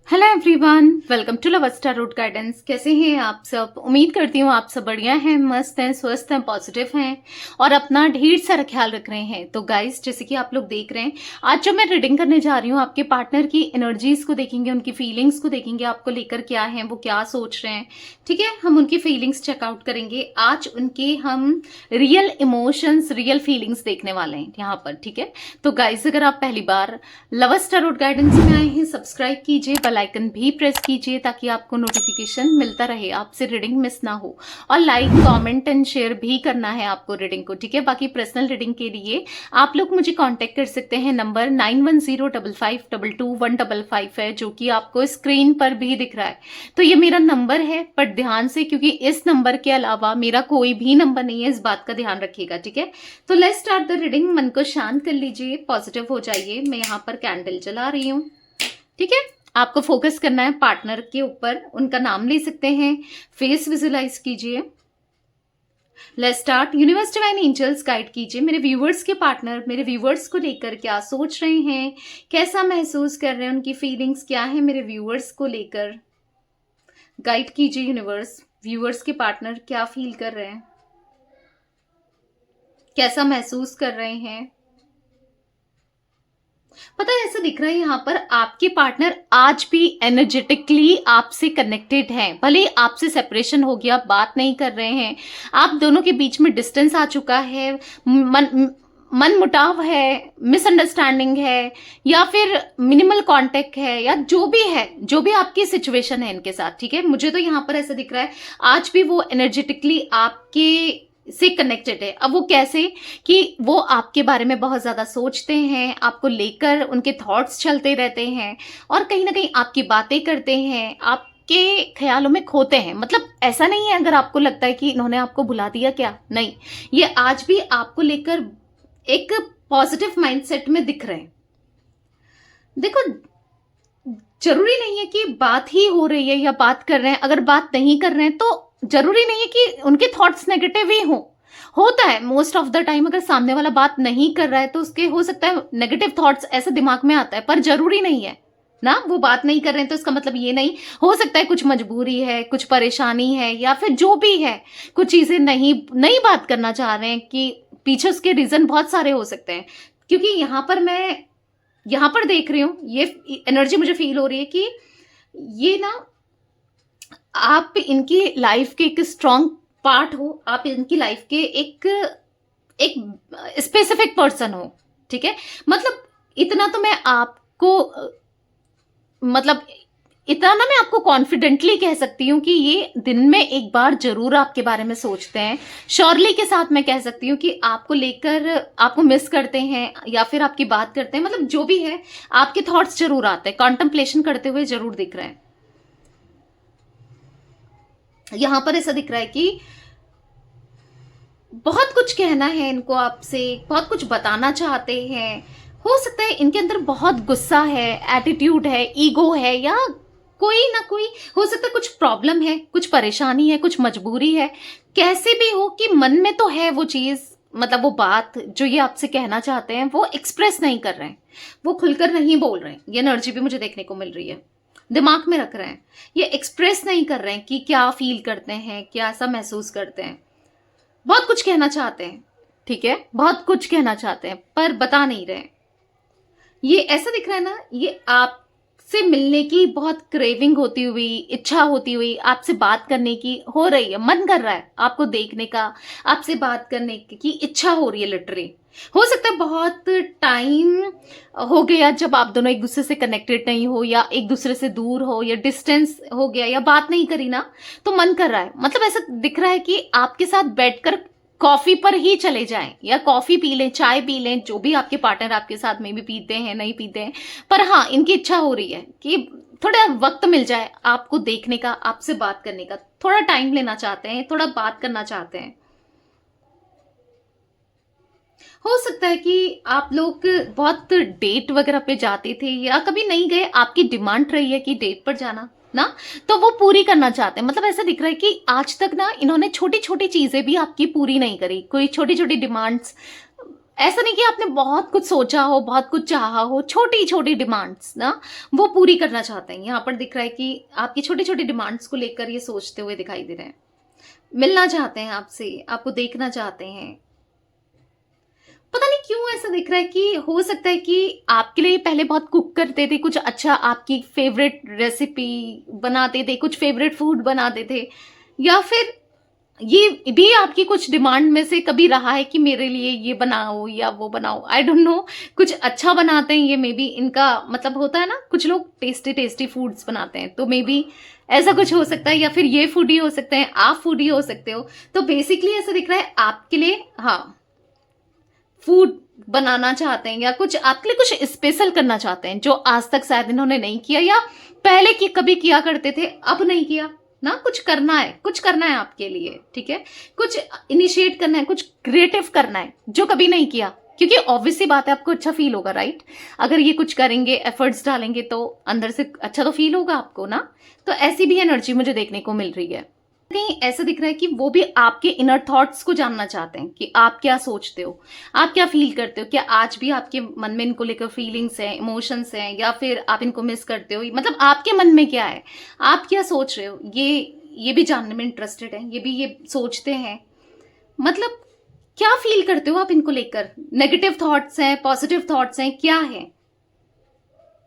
Hello everyone, welcome to love star route guidance. कैसे हैं आप सब? उम्मीद करती हूँ आप सब बढ़िया हैं, मस्त हैं, स्वस्थ हैं, पॉजिटिव हैं और अपना ढेर सारा ख्याल रख रहे हैं। तो गाइस, जैसे कि आप लोग देख रहे हैं, आज जो मैं रीडिंग करने जा रही हूँ, आपके पार्टनर की एनर्जीज को देखेंगे, उनकी फीलिंग्स को देखेंगे, आपको लेकर क्या है, वो क्या सोच रहे हैं। ठीक है, हम उनकी फीलिंग्स चेकआउट करेंगे आज। उनके हम रियल इमोशंस, रियल फीलिंग्स देखने वाले हैं यहाँ पर। ठीक है, तो गाइस, अगर आप पहली बार लव स्टार रूट गाइडेंस में आए हैं, सब्सक्राइब कीजिए, बेल आइकन भी प्रेस कीजिए ताकि आपको नोटिफिकेशन मिलता रहे, आपसे रीडिंग मिस ना हो। और लाइक, कमेंट एंड शेयर भी करना है आपको रीडिंग को। ठीक है, बाकी पर्सनल रीडिंग के लिए आप लोग मुझे कांटेक्ट कर सकते हैं। नंबर 9105522155 है, जो कि आपको स्क्रीन पर भी दिख रहा है। तो ये मेरा नंबर है, पर ध्यान से, क्योंकि इस नंबर के अलावा मेरा कोई भी नंबर नहीं है, इस बात का ध्यान रखिएगा। ठीक है, तो लेट्स स्टार्ट द रीडिंग। मन को शांत कर लीजिए, पॉजिटिव हो जाइए। मैं यहाँ पर कैंडल जला रही हूँ। ठीक है, आपको फोकस करना है पार्टनर के ऊपर। उनका नाम ले सकते हैं, फेस विजुलाइज कीजिए। Let's start. Universe, divine angels guide कीजिए मेरे व्यूवर्स के पार्टनर मेरे व्यूवर्स को लेकर क्या सोच रहे हैं, कैसा महसूस कर रहे हैं, उनकी फीलिंग्स क्या है मेरे व्यूवर्स को लेकर। गाइड कीजिए यूनिवर्स, व्यूवर्स के पार्टनर क्या फील कर रहे हैं, कैसा महसूस कर रहे हैं। पता है, ऐसा दिख रहा है यहाँ पर आपके पार्टनर आज भी एनर्जेटिकली आपसे कनेक्टेड हैं। भले ही आपसे सेपरेशन हो गया, बात नहीं कर रहे हैं, आप दोनों के बीच में डिस्टेंस आ चुका है, मन मुटाव है, मिसअंडरस्टैंडिंग है, या फिर मिनिमल कांटेक्ट है, या जो भी है, जो भी आपकी सिचुएशन है इनके साथ। ठीक है, मुझे तो यहाँ पर ऐसा दिख रहा है आज भी वो एनर्जेटिकली आपके से कनेक्टेड है। अब वो कैसे, कि वो आपके बारे में बहुत ज्यादा सोचते हैं, आपको लेकर उनके थॉट्स चलते रहते हैं और कहीं ना कहीं आपकी बातें करते हैं, आपके ख्यालों में खोते हैं। मतलब ऐसा नहीं है, अगर आपको लगता है कि इन्होंने आपको भुला दिया क्या, नहीं, ये आज भी आपको लेकर एक पॉजिटिव माइंडसेट में दिख रहे हैं। देखो, जरूरी नहीं है कि बात ही हो रही है या बात कर रहे हैं। अगर बात नहीं कर रहे हैं तो जरूरी नहीं है कि उनके थॉट्स नेगेटिव ही होता है मोस्ट ऑफ द टाइम। अगर सामने वाला बात नहीं कर रहा है तो उसके हो सकता है नेगेटिव थॉट्स ऐसे दिमाग में आता है, पर जरूरी नहीं है ना। वो बात नहीं कर रहे हैं तो इसका मतलब ये नहीं, हो सकता है कुछ मजबूरी है, कुछ परेशानी है, या फिर जो भी है, कुछ चीजें नहीं बात करना चाह रहे हैं, कि पीछे उसके रीजन बहुत सारे हो सकते हैं। क्योंकि मैं यहाँ पर देख रही हूँ, ये एनर्जी मुझे फील हो रही है कि ये ना, आप इनकी लाइफ के एक स्ट्रॉन्ग पार्ट हो, आप इनकी लाइफ के एक एक स्पेसिफिक पर्सन हो। ठीक है, मतलब इतना तो मैं आपको मतलब इतना ना मैं आपको कॉन्फिडेंटली कह सकती हूँ कि ये दिन में एक बार जरूर आपके बारे में सोचते हैं। श्योरली के साथ मैं कह सकती हूँ कि आपको लेकर आपको मिस करते हैं या फिर आपकी बात करते हैं। मतलब जो भी है, आपके थॉट्स जरूर आते हैं, कॉन्टेम्पलेशन करते हुए जरूर दिख रहे हैं। यहां पर ऐसा दिख रहा है कि बहुत कुछ कहना है इनको आपसे, बहुत कुछ बताना चाहते हैं। हो सकता है इनके अंदर बहुत गुस्सा है, एटीट्यूड है, ईगो है, या कोई ना कोई, हो सकता है कुछ प्रॉब्लम है, कुछ परेशानी है, कुछ मजबूरी है। कैसे भी हो कि मन में तो है वो चीज, मतलब वो बात जो ये आपसे कहना चाहते हैं वो एक्सप्रेस नहीं कर रहे हैं, वो खुलकर नहीं बोल रहे हैं। ये एनर्जी भी मुझे देखने को मिल रही है, दिमाग में रख रहे हैं, ये एक्सप्रेस नहीं कर रहे हैं कि क्या फील करते हैं, क्या ऐसा महसूस करते हैं। बहुत कुछ कहना चाहते हैं, ठीक है, बहुत कुछ कहना चाहते हैं, पर बता नहीं रहे। ये ऐसा दिख रहा है ना, ये आपसे मिलने की बहुत क्रेविंग होती हुई, इच्छा होती हुई, आपसे बात करने की हो रही है, मन कर रहा है आपको देखने का, आपसे बात करने की इच्छा हो रही है लिटरली। हो सकता है बहुत टाइम हो गया जब आप दोनों एक दूसरे से कनेक्टेड नहीं हो, या एक दूसरे से दूर हो, या डिस्टेंस हो गया, या बात नहीं करी ना, तो मन कर रहा है। मतलब ऐसा दिख रहा है कि आपके साथ बैठकर कॉफी पर ही चले जाएं, या कॉफी पी लें, चाय पी लें, जो भी आपके पार्टनर आपके साथ में भी पीते हैं, नहीं पीते हैं, पर हाँ, इनकी इच्छा हो रही है कि थोड़ा वक्त मिल जाए आपको देखने का, आपसे बात करने का, थोड़ा टाइम लेना चाहते हैं, थोड़ा बात करना चाहते हैं। हो सकता है कि आप लोग बहुत डेट वगैरह पे जाते थे या कभी नहीं गए, आपकी डिमांड रही है कि डेट पर जाना ना, तो वो पूरी करना चाहते हैं। मतलब ऐसा दिख रहा है कि आज तक ना इन्होंने छोटी छोटी चीजें भी आपकी पूरी नहीं करी, कोई छोटी छोटी डिमांड्स ऐसा नहीं कि आपने बहुत कुछ सोचा हो, बहुत कुछ चाहा हो, छोटी-छोटी डिमांड्स ना वो पूरी करना चाहते हैं। यहाँ पर दिख रहा है कि आपकी छोटी-छोटी डिमांड्स को लेकर ये सोचते हुए दिखाई दे रहे हैं। मिलना चाहते हैं आपसे, आपको देखना चाहते हैं। पता नहीं क्यों ऐसा दिख रहा है कि हो सकता है कि आपके लिए पहले बहुत कुक करते थे, कुछ अच्छा आपकी फेवरेट रेसिपी बनाते थे, कुछ फेवरेट फूड बनाते थे, या फिर ये भी आपकी कुछ डिमांड में से कभी रहा है कि मेरे लिए ये बनाओ या वो बनाओ, आई डोंट नो। कुछ अच्छा बनाते हैं ये, मे बी इनका मतलब होता है ना, कुछ लोग टेस्टी टेस्टी फूड्स बनाते हैं, तो मे बी ऐसा कुछ हो सकता है, या फिर ये फूडी हो सकते हैं, आप फूडी हो सकते हो। तो बेसिकली ऐसा दिख रहा है आपके लिए, हाँ, फूड बनाना चाहते हैं या कुछ आपके लिए कुछ स्पेशल करना चाहते हैं जो आज तक शायद इन्होंने नहीं किया, या पहले की कभी किया करते थे अब नहीं किया ना। कुछ करना है, कुछ करना है आपके लिए, ठीक है, कुछ इनिशिएट करना है, कुछ क्रिएटिव करना है जो कभी नहीं किया, क्योंकि ऑब्वियसली बात है आपको अच्छा फील होगा, राइट। अगर ये कुछ करेंगे, एफर्ट्स डालेंगे तो अंदर से अच्छा तो फील होगा आपको ना। तो ऐसी भी एनर्जी मुझे देखने को मिल रही है। कहीं ऐसा दिख रहा है कि वो भी आपके इनर थॉट्स को जानना चाहते हैं कि आप क्या सोचते हो, आप क्या फील करते हो, क्या आज भी आपके मन में इनको लेकर फीलिंग्स हैं, इमोशंस हैं, या फिर आप इनको मिस करते हो, मतलब आपके मन में क्या है, आप क्या सोच रहे हो, ये भी जानने में इंटरेस्टेड है, ये भी ये सोचते हैं, मतलब क्या फील करते हो आप इनको लेकर, नेगेटिव थॉट्स हैं, पॉजिटिव थॉट्स हैं, क्या है,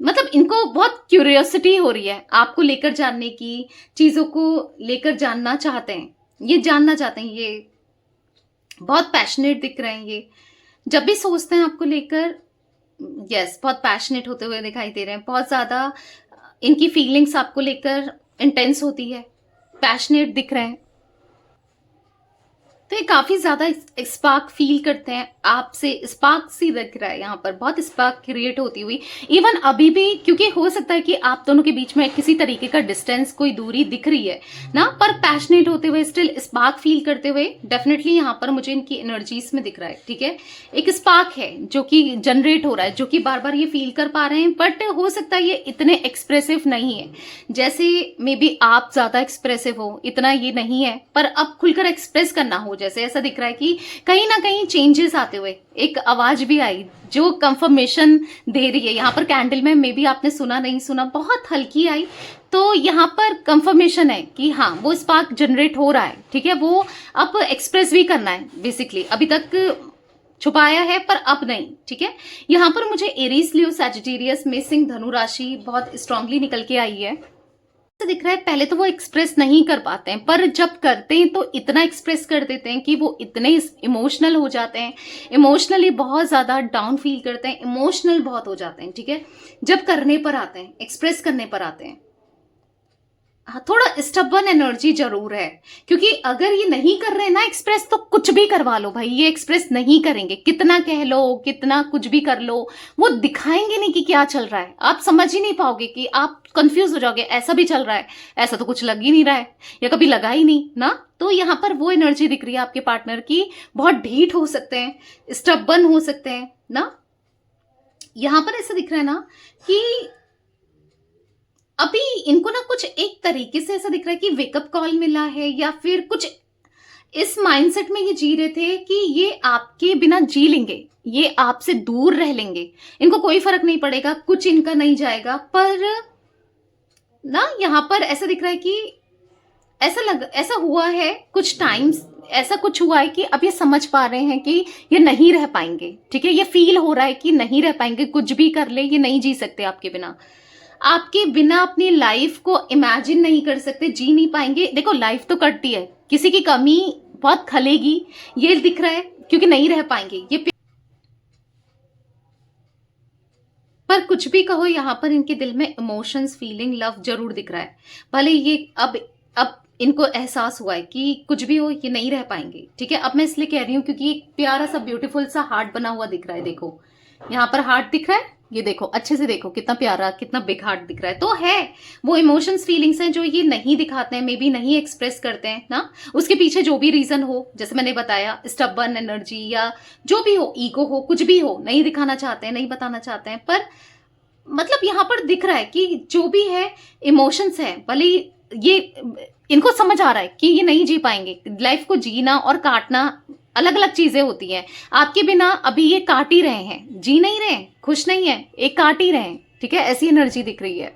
मतलब इनको बहुत क्यूरियोसिटी हो रही है आपको लेकर जानने की, चीजों को लेकर जानना चाहते हैं, ये जानना चाहते हैं, ये बहुत पैशनेट दिख रहे हैं। ये जब भी सोचते हैं आपको लेकर, यस, बहुत पैशनेट होते हुए दिखाई दे रहे हैं, बहुत ज्यादा इनकी फीलिंग्स आपको लेकर इंटेंस होती है, पैशनेट दिख रहे हैं। तो ये काफी ज्यादा स्पार्क फील करते हैं आपसे, स्पार्क सी दिख रहा है यहाँ पर, बहुत स्पार्क क्रिएट होती हुई इवन अभी भी, क्योंकि हो सकता है कि आप दोनों के बीच में किसी तरीके का डिस्टेंस, कोई दूरी दिख रही है ना, पर पैशनेट होते हुए, स्टिल स्पार्क फील करते हुए डेफिनेटली यहाँ पर मुझे इनकी एनर्जीज में दिख रहा है, ठीक है। एक स्पार्क है जो कि जनरेट हो रहा है, जो कि बार बार ये फील कर पा रहे हैं, बट हो सकता है ये इतने एक्सप्रेसिव नहीं है, जैसे मे बी आप ज्यादा एक्सप्रेसिव हो, इतना ये नहीं है, पर अब खुलकर एक्सप्रेस करना हो, जैसे ऐसा दिख रहा है कि कहीं ना कहीं चेंजेस आते हुए एक आवाज भी आई जो कंफर्मेशन दे रही है। यहाँ पर कैंडल में मे बी आपने सुना नहीं सुना, बहुत हल्की आई, तो यहाँ पर कंफर्मेशन है कि हाँ वो स्पार्क जनरेट हो रहा है, ठीक है, वो अब एक्सप्रेस भी करना है बेसिकली, अभी तक छुपाया है पर अब नहीं, ठीक है। यहाँ पर मुझे एरीज, लियो, सैजिटेरियस, मेषिंग, धनु राशि बहुत स्ट्रांगली निकल के आई है। दिख रहा है पहले तो वो एक्सप्रेस नहीं कर पाते हैं, पर जब करते हैं तो इतना एक्सप्रेस कर देते हैं कि वो इतने इमोशनल हो जाते हैं, इमोशनली बहुत ज्यादा डाउन फील करते हैं, इमोशनल बहुत हो जाते हैं, ठीक है, जब करने पर आते हैं, एक्सप्रेस करने पर आते हैं। हाँ, थोड़ा स्टबर्न एनर्जी जरूर है, क्योंकि अगर ये नहीं कर रहे हैं ना एक्सप्रेस, तो कुछ भी करवा लो भाई, ये एक्सप्रेस नहीं करेंगे, कितना कह लो, कितना कुछ भी कर लो, वो दिखाएंगे नहीं कि क्या चल रहा है, आप समझ ही नहीं पाओगे, कि आप कंफ्यूज हो जाओगे, ऐसा भी चल रहा है, ऐसा तो कुछ लग ही नहीं रहा है, या कभी लगा ही नहीं ना। तो यहाँ पर वो एनर्जी दिख रही है आपके पार्टनर की, बहुत ढीठ हो सकते हैं, स्टबर्न हो सकते हैं ना। यहाँ पर ऐसा दिख रहा है ना कि अभी इनको ना कुछ एक तरीके से ऐसा दिख रहा है कि वेकअप कॉल मिला है, या फिर कुछ इस माइंडसेट में ये जी रहे थे कि ये आपके बिना जी लेंगे, ये आपसे दूर रह लेंगे, इनको कोई फर्क नहीं पड़ेगा, कुछ इनका नहीं जाएगा। पर ना यहाँ पर ऐसा दिख रहा है कि ऐसा हुआ है कुछ टाइम्स, ऐसा कुछ हुआ है कि अब ये समझ पा रहे हैं कि ये नहीं रह पाएंगे, ठीक है, ये फील हो रहा है कि नहीं रह पाएंगे, कुछ भी कर ले ये नहीं जी सकते आपके बिना, आपके बिना अपनी लाइफ को इमेजिन नहीं कर सकते, जी नहीं पाएंगे। देखो लाइफ तो कटती है, किसी की कमी बहुत खलेगी, ये दिख रहा है, क्योंकि नहीं रह पाएंगे ये। पर कुछ भी कहो, यहाँ पर इनके दिल में इमोशंस, फीलिंग, लव जरूर दिख रहा है, भले ये अब इनको एहसास हुआ है कि कुछ भी हो ये नहीं रह पाएंगे, ठीक है। अब मैं इसलिए कह रही हूँ क्योंकि एक प्यारा सा ब्यूटीफुल सा हार्ट बना हुआ दिख रहा है, देखो यहाँ पर हार्ट दिख रहा है, ये देखो अच्छे से देखो, कितना प्यारा, कितना बिग हार्ट दिख रहा है। तो है वो इमोशंस, फीलिंग्स हैं जो ये नहीं दिखाते हैं, मे बी नहीं एक्सप्रेस करते हैं ना, उसके पीछे जो भी रीजन हो, जैसे मैंने बताया स्टबर्न एनर्जी या जो भी हो, ईगो हो, कुछ भी हो, नहीं दिखाना चाहते हैं, नहीं बताना चाहते हैं, पर मतलब यहाँ पर दिख रहा है कि जो भी है इमोशंस है, भले ये इनको समझ आ रहा है कि ये नहीं जी पाएंगे, लाइफ को जीना और काटना अलग अलग चीजें होती हैं। आपके बिना अभी ये काट ही रहे हैं, जी नहीं रहे, खुश नहीं है, एक काट ही रहे हैं, ठीक है, ऐसी एनर्जी दिख रही है।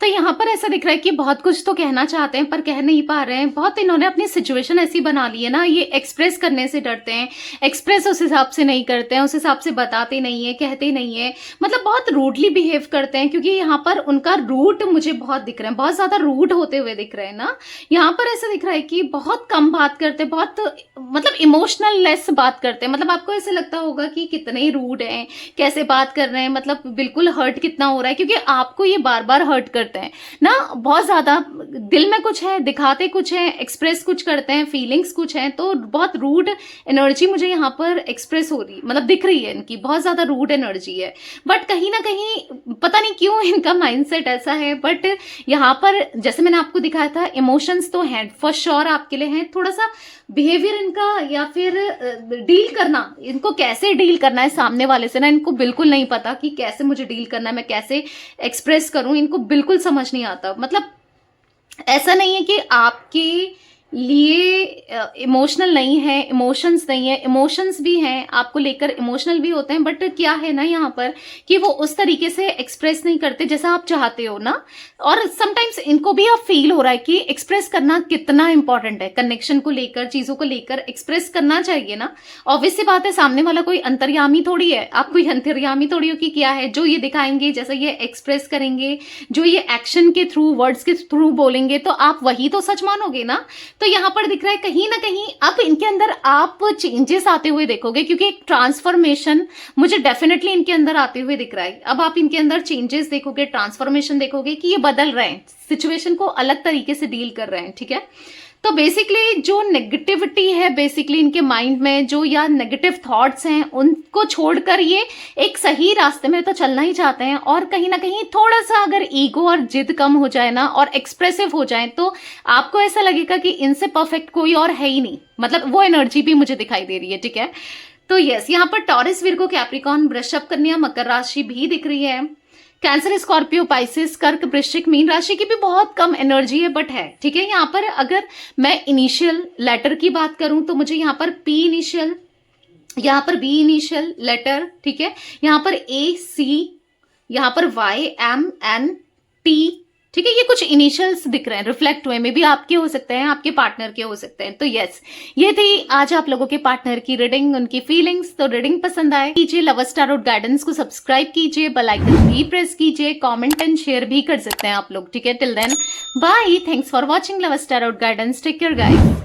तो यहाँ पर ऐसा दिख रहा है कि बहुत कुछ तो कहना चाहते हैं पर कह नहीं पा रहे हैं। बहुत इन्होंने अपनी सिचुएशन ऐसी बना ली है ना, ये एक्सप्रेस करने से डरते हैं, एक्सप्रेस उस हिसाब से नहीं करते हैं, उस हिसाब से बताते नहीं है, कहते नहीं है, मतलब बहुत रूडली बिहेव करते हैं। क्योंकि यहाँ पर उनका रूट मुझे बहुत दिख रहे हैं, बहुत ज्यादा रूड होते हुए दिख रहे हैं ना। यहाँ पर ऐसा दिख रहा है कि बहुत कम बात करते हैं, बहुत मतलब इमोशनल लेस बात करते हैं। मतलब आपको ऐसे लगता होगा कि कितने ही रूड हैं, कैसे बात कर रहे हैं, मतलब बिल्कुल हर्ट कितना हो रहा है, क्योंकि आपको ये बार बार हर्ट करते हैं ना। बहुत ज्यादा दिल में कुछ है, दिखाते कुछ है, एक्सप्रेस कुछ करते हैं, फीलिंग्स कुछ है। तो बहुत रूड एनर्जी मुझे यहाँ पर एक्सप्रेस हो रही, मतलब दिख रही है, इनकी बहुत ज्यादा रूड एनर्जी है। बट कहीं ना कहीं पता नहीं क्यों इनका माइंडसेट ऐसा है। बट यहाँ पर जैसे मैंने आपको दिखाया था, इमोशंस तो हैं फॉर श्योर आपके लिए हैं। थोड़ा सा बिहेवियर इनका या फिर डील करना, इनको कैसे डील करना है सामने वाले से ना, इनको बिल्कुल नहीं पता कि कैसे मुझे डील करना है, मैं कैसे एक्सप्रेस करूं, इनको बिल्कुल समझ नहीं आता। मतलब ऐसा नहीं है कि आपके लिए इमोशनल नहीं है, इमोशंस नहीं है, इमोशंस भी हैं, आपको लेकर इमोशनल भी होते हैं। बट क्या है ना यहाँ पर कि वो उस तरीके से एक्सप्रेस नहीं करते जैसा आप चाहते हो ना। और समटाइम्स इनको भी अब फील हो रहा है कि एक्सप्रेस करना कितना इंपॉर्टेंट है, कनेक्शन को लेकर, चीजों को लेकर एक्सप्रेस करना चाहिए ना। ऑब्वियस सी बात है, सामने वाला कोई अंतर्यामी थोड़ी है, आप कोई अंतर्यामी थोड़ी हो कि क्या है जो ये दिखाएंगे, जैसा ये एक्सप्रेस करेंगे, जो ये एक्शन के थ्रू, वर्ड्स के थ्रू बोलेंगे, तो आप वही तो सच मानोगे ना। तो यहाँ पर दिख रहा है कहीं ना कहीं अब इनके अंदर आप चेंजेस आते हुए देखोगे, क्योंकि एक ट्रांसफॉर्मेशन मुझे डेफिनेटली इनके अंदर आते हुए दिख रहा है। अब आप इनके अंदर चेंजेस देखोगे, ट्रांसफॉर्मेशन देखोगे कि ये बदल रहे हैं, सिचुएशन को अलग तरीके से डील कर रहे हैं, ठीक है। तो बेसिकली जो नेगेटिविटी है बेसिकली इनके माइंड में, जो या नेगेटिव थॉट्स हैं, उनको छोड़कर ये एक सही रास्ते में तो चलना ही चाहते हैं। और कहीं ना कहीं थोड़ा सा अगर ईगो और जिद कम हो जाए ना और एक्सप्रेसिव हो जाए, तो आपको ऐसा लगेगा कि इनसे परफेक्ट कोई और है ही नहीं। मतलब वो एनर्जी भी मुझे दिखाई दे रही है, ठीक है। तो यस, यहाँ पर टॉरस, विर्गो, कैप्रिकॉर्न, वृषभ, कन्या, मकर राशि भी दिख रही है। कैंसर, स्कॉर्पियो, पाइसेस, कर्क, वृश्चिक, मीन राशि की भी बहुत कम एनर्जी है, बट है, ठीक है। यहाँ पर अगर मैं इनिशियल लेटर की बात करूं तो मुझे यहाँ पर पी इनिशियल, यहाँ पर बी इनिशियल लेटर, ठीक है, यहाँ पर ए सी, यहाँ पर वाई एम एन टी, ठीक है, ये कुछ इनिशियल्स दिख रहे हैं, रिफ्लेक्ट हुए, में भी आपके हो सकते हैं, आपके पार्टनर के हो सकते हैं। तो यस, ये थी आज आप लोगों के पार्टनर की रीडिंग, उनकी फीलिंग्स। तो रीडिंग पसंद आए कीजिए, लवर्स टैरोट गाइडेंस को सब्सक्राइब कीजिए, बेल आइकन भी प्रेस कीजिए, कमेंट एंड शेयर भी कर सकते हैं आप लोग, ठीक है। Till then bye, thanks for watching lovers tarot guidance, take care guys.